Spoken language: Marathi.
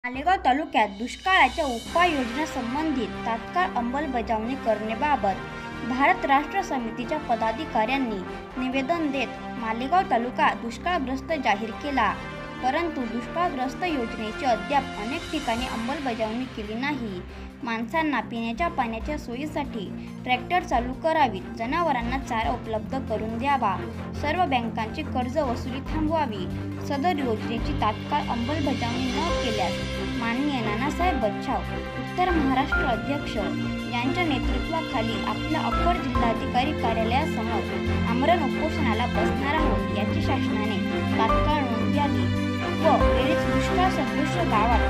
मालेगाव तालुक्यात दुष्काळाच्या उपाययोजनांसंबंधित तात्काळ अंमलबजावणी करण्याबाबत भारत राष्ट्र समितीच्या पदाधिकाऱ्यांनी निवेदन देत मालेगाव तालुका दुष्काळग्रस्त जाहीर केला। परंतु दुष्काळग्रस्त योजनेची अद्याप अनेक ठिकाणी अंमलबजावणी केली नाही। माणसांना पिण्याच्या पाण्याच्या सोयीसाठी ट्रॅक्टर चालू करावीत, जनावरांना चारा उपलब्ध करून द्यावा, सर्व बँकांची कर्ज वसुली थांबवावी। सदर योजनेची तात्काळ अंमलबजावणी न केल्यास माननीय नानासाहेब बच्छाव उत्तर महाराष्ट्र अध्यक्ष यांच्या नेतृत्वाखाली आपल्या अप्पर जिल्हाधिकारी कार्यालयासमोर आमरण उपोषणाला बसणार आहोत, याची शासनाने तात्काळ नोंद घ्यावी व वेळीच दुष्काळ सदृश गावात